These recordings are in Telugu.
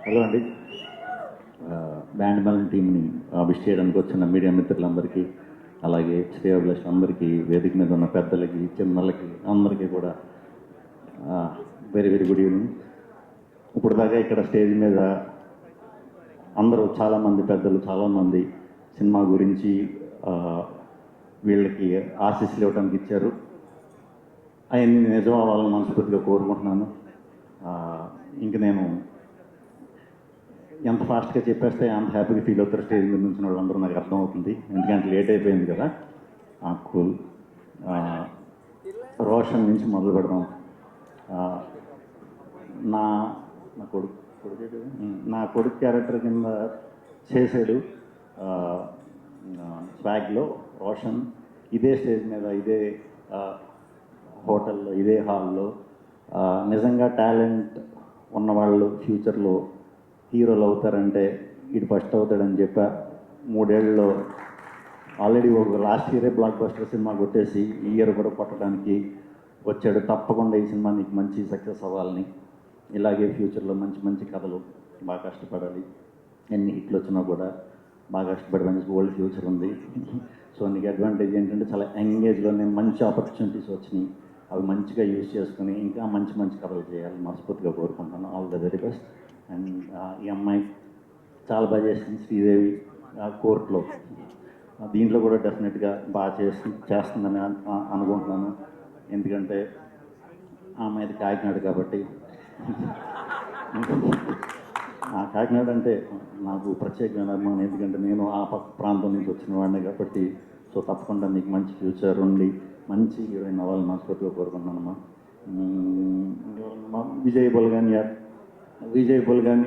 హలో అండి. బ్యాండ్ బలం టీంని విష్ చేయడానికి వచ్చిన మీడియా మిత్రులందరికీ, అలాగే శ్రేయోభిలాషులందరికీ, వేదిక మీద ఉన్న పెద్దలకి, చిన్నలకి అందరికీ కూడా వెరీ వెరీ గుడ్ ఈవినింగ్. ఇప్పుడు దాకా ఇక్కడ స్టేజ్ మీద అందరూ చాలామంది పెద్దలు చాలామంది సినిమా గురించి వీళ్ళకి ఆశీస్సులు ఇవ్వడానికి ఇచ్చారు. అవన్నీ నిజం అవ్వాలని మనస్ఫూర్తిగా కోరుకుంటున్నాను. ఇంక నేను ఎంత ఫాస్ట్గా చెప్పేస్తే అంత హ్యాపీగా ఫీల్ అవుతారు స్టేజ్ మీద నుంచి వాళ్ళందరూ, నాకు అర్థమవుతుంది. ఎందుకంటే లేట్ అయిపోయింది కదా. కూల్. రోషన్ నుంచి మొదలు పెడదాం. నా నా కొడుకు నా కొడుకు క్యారెక్టర్ కింద చేశాడు స్వాగ్లో రోషన్. ఇదే స్టేజ్ మీద, ఇదే హోటల్లో, ఇదే హాల్లో నిజంగా టాలెంట్ ఉన్నవాళ్ళు ఫ్యూచర్లో హీరోలు అవుతారంటే ఇటు ఫస్ట్ అవుతాడని చెప్పా. 3 ఏళ్ళలో ఆల్రెడీ ఒక లాస్ట్ ఇయరే బ్లాక్ బస్టర్ సినిమా కొట్టేసి ఈ ఇయర్ కూడా కొట్టడానికి వచ్చాడు. తప్పకుండా ఈ సినిమా నీకు మంచి సక్సెస్ అవ్వాలని, ఇలాగే ఫ్యూచర్లో మంచి మంచి కథలు బాగా కష్టపడాలి. ఎన్ని హిట్లు వచ్చినా కూడా బాగా కష్టపడి మంచి గోల్డ్ ఫ్యూచర్ ఉంది. సో నీకు అడ్వాంటేజ్ ఏంటంటే చాలా యంగ్ ఏజ్లోనే మంచి ఆపర్చునిటీస్ వచ్చినాయి. అవి మంచిగా యూజ్ చేసుకుని ఇంకా మంచి మంచి కథలు చేయాలి మనస్ఫూర్తిగా కోరుకుంటాను. All the very best. And ఈ అమ్మాయి చాలా బాగా చేసింది, శ్రీదేవి కోర్టులో. దీంట్లో కూడా డెఫినెట్గా బాగా చేస్తుందని అనుకుంటున్నాను. ఎందుకంటే ఆ అమ్మాయిది కాకినాడ కాబట్టి. కాకినాడ అంటే నాకు ప్రత్యేకమైన అభిమానం. ఎందుకంటే నేను ఆ పక్క ప్రాంతం నుంచి వచ్చిన వాడిని కాబట్టి. సో తప్పకుండా నీకు మంచి ఫ్యూచర్ ఉండి మంచి హీరోయిన్ అవ్వాలని మనస్ఫూర్తిగా కోరుకుంటున్నానమ్మా. విజయ్ బుల్గాని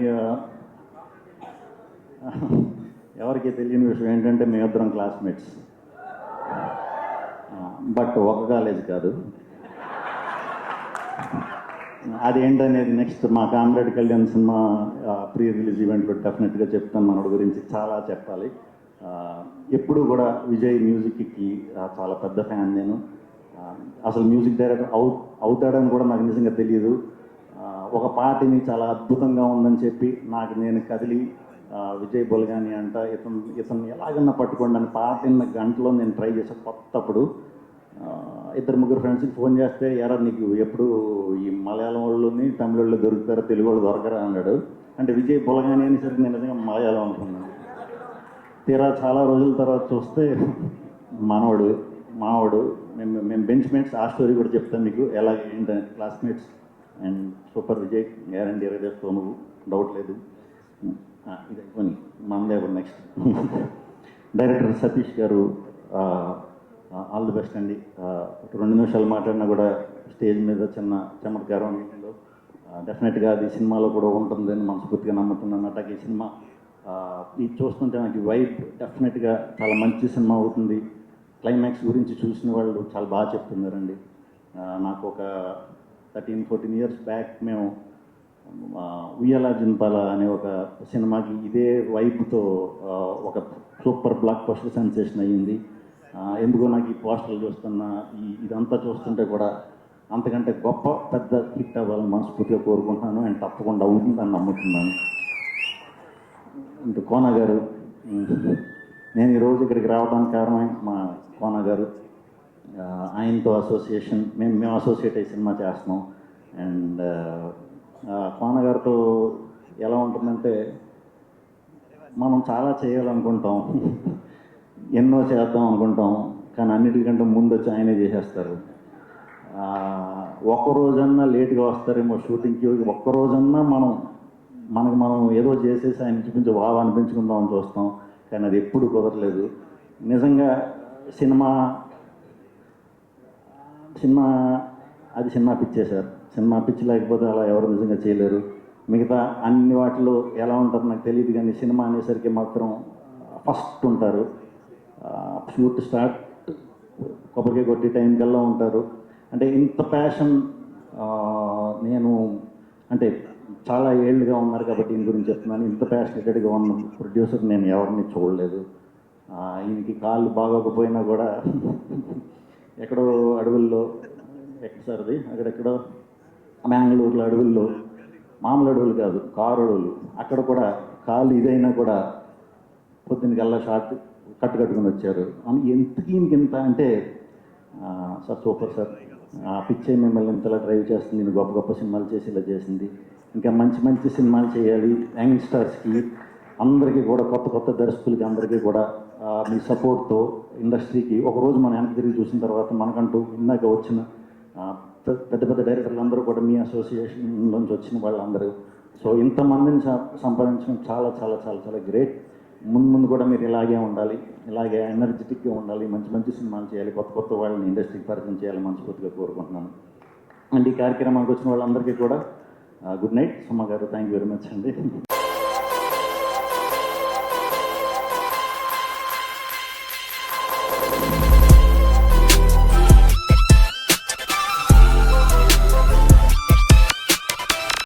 ఎవరికి తెలియని విషయం ఏంటంటే మేమిద్దరం క్లాస్మేట్స్. బట్ ఒక కాలేజ్ కాదు. అదేంటనేది నెక్స్ట్ మా comrade Kalyan cinema pre release ఈవెంట్లో డెఫినెట్గా చెప్తాను. మనోడి గురించి చాలా చెప్పాలి. ఎప్పుడు కూడా విజయ్ మ్యూజిక్కి చాలా పెద్ద ఫ్యాన్ నేను. అసలు మ్యూజిక్ డైరెక్టర్ అవుతాడని కూడా నాకు నిజంగా తెలియదు. ఒక పాటని చాలా అద్భుతంగా ఉందని చెప్పి నాకు నేను కదిలి విజయ్ బుల్గాని అంట ఇతను ఎలాగన్నా పట్టుకోండి అని పాట విన్న గంటలో నేను ట్రై చేసే కొత్తప్పుడు 2-3 ఫ్రెండ్స్కి ఫోన్ చేస్తే, ఎరా నీకు ఎప్పుడు ఈ మలయాళం వాళ్ళని తమిళ వాళ్ళు దొరుకుతారా, తెలుగు వాళ్ళు దొరకరా అన్నాడు. అంటే విజయ్ బుల్గాని అనేసరికి నేను నిజంగా మలయాళం అనుకున్నాను. తీరా చాలా రోజుల తర్వాత చూస్తే మావాడు మేము బెంచ్ మేట్స్. ఆ స్టోరీ కూడా చెప్తాను మీకు ఎలా ఏంటంటే classmates. And super Vijay, guarantee ఎరగేస్తావు నువ్వు, డౌట్ లేదు. ఇది అయిపోయి మనదే నెక్స్ట్. డైరెక్టర్ సతీష్ గారు ఆల్ ది బెస్ట్ అండి. 2 నిమిషాలు మాట్లాడినా కూడా స్టేజ్ మీద చిన్న చమత్కారం ఉందో డెఫినెట్గా అది సినిమాలో కూడా ఉంటుందని మనస్ఫూర్తిగా నమ్ముతున్నాను. అట్లాగే ఈ సినిమా ఇది చూస్తుంటే నాకు వైబ్ డెఫినెట్గా చాలా మంచి సినిమా అవుతుంది. క్లైమాక్స్ గురించి చూసిన వాళ్ళు చాలా బాగా చెప్తున్నారండి. నాకు ఒక 13-14 ఇయర్స్ బ్యాక్ మేము ఉయ్యాల జింపాల అనే ఒక సినిమాకి ఇదే వైబ్తో ఒక సూపర్ బ్లాక్ బస్టర్ సెన్సేషన్ అయ్యింది. ఎందుకో నాకు ఈ పోస్టర్లు చూస్తున్నా ఇదంతా చూస్తుంటే కూడా అంతకంటే గొప్ప పెద్ద హిట్ అవ్వాలని మనస్ఫూర్తిగా కోరుకుంటున్నాను. అండ్ తప్పకుండా అవుతుందని నమ్ముతున్నాను. ఇంకా కోన గారు, నేను ఈరోజు ఇక్కడికి రావడానికి కారణం మా కోన గారు. ఆయనతో అసోసియేషన్, మేము అసోసియేట్ అయ్యి సినిమా చేస్తున్నాం. అండ్ కోన గారితో ఎలా ఉంటుందంటే మనం చాలా చేయాలనుకుంటాం, ఎన్నో చేద్దాం అనుకుంటాం, కానీ అన్నిటికంటే ముందు వచ్చి ఆయనే చేసేస్తారు. ఒక్కరోజన్నా లేట్గా వస్తారేమో షూటింగ్కి, ఒక్కరోజన్నా మనకు మనం ఏదో చేసేసి ఆయన చూపించి బాగా అనిపించుకుందామని చూస్తాం, కానీ అది ఎప్పుడు కుదరలేదు. నిజంగా సినిమా పిచ్చే సార్. సినిమా పిచ్చి లేకపోతే అలా ఎవరు నిజంగా చేయలేరు. మిగతా అన్ని వాటిలో ఎలా ఉంటారు నాకు తెలియదు, కానీ సినిమా అనేసరికి మాత్రం ఫస్ట్ ఉంటారు. షూట్ స్టార్ట్ కొబ్బరికాయ కొట్టి టైం కల్లా ఉంటారు. అంటే ఇంత ప్యాషన్ నేను అంటే చాలా ఏళ్ళుగా ఉన్నారు కాబట్టి దీని గురించి చెప్తున్నాను. ఇంత ప్యాషనేటెడ్గా ఉన్న ప్రొడ్యూసర్ నేను ఎవరిని చూడలేదు. ఈయనకి కాళ్ళు బాగోకపోయినా కూడా ఎక్కడో అడవుల్లో, ఎక్కడ సార్ అది, అక్కడెక్కడో బెంగళూరులో అడవుల్లో మామూలు అడవులు కాదు, కారు అడవులు. అక్కడ కూడా కాళ్ళు ఇదైనా కూడా పొద్దున్నకల్లా షార్ట్ కట్టుకుని వచ్చారు. అని ఎంతకి ఇంత అంటే సార్ సూపర్ సార్, ఆ పిచ్చే మిమ్మల్ని ఇంతలా డ్రైవ్ చేస్తుంది, నేను గొప్ప గొప్ప సినిమాలు చేసి ఇలా చేసింది. ఇంకా మంచి మంచి సినిమాలు చేయాలి యంగ్స్టర్స్కి అందరికీ కూడా, కొత్త కొత్త దర్శకులకి అందరికీ కూడా మీ సపోర్ట్తో ఇండస్ట్రీకి ఒకరోజు మనం వెనక్కి తిరిగి చూసిన తర్వాత మనకంటూ ఇందాక వచ్చిన పెద్ద పెద్ద డైరెక్టర్లు అందరూ కూడా మీ అసోసియేషన్ నుంచి వచ్చిన వాళ్ళందరూ, సో ఇంతమందిని సంపాదించడం చాలా చాలా చాలా చాలా గ్రేట్. ముందు ముందు కూడా మీరు ఇలాగే ఉండాలి, ఇలాగే ఎనర్జెటిక్గా ఉండాలి, మంచి మంచి సినిమాలు చేయాలి, కొత్త కొత్త వాళ్ళని ఇండస్ట్రీకి పరిచయం చేయాలని మనస్ఫూర్తిగా కోరుకుంటున్నాను. అండ్ ఈ కార్యక్రమానికి వచ్చిన వాళ్ళందరికీ కూడా గుడ్ నైట్. సుమ గారు, థ్యాంక్ యూ వెరీ మచ్ అండి.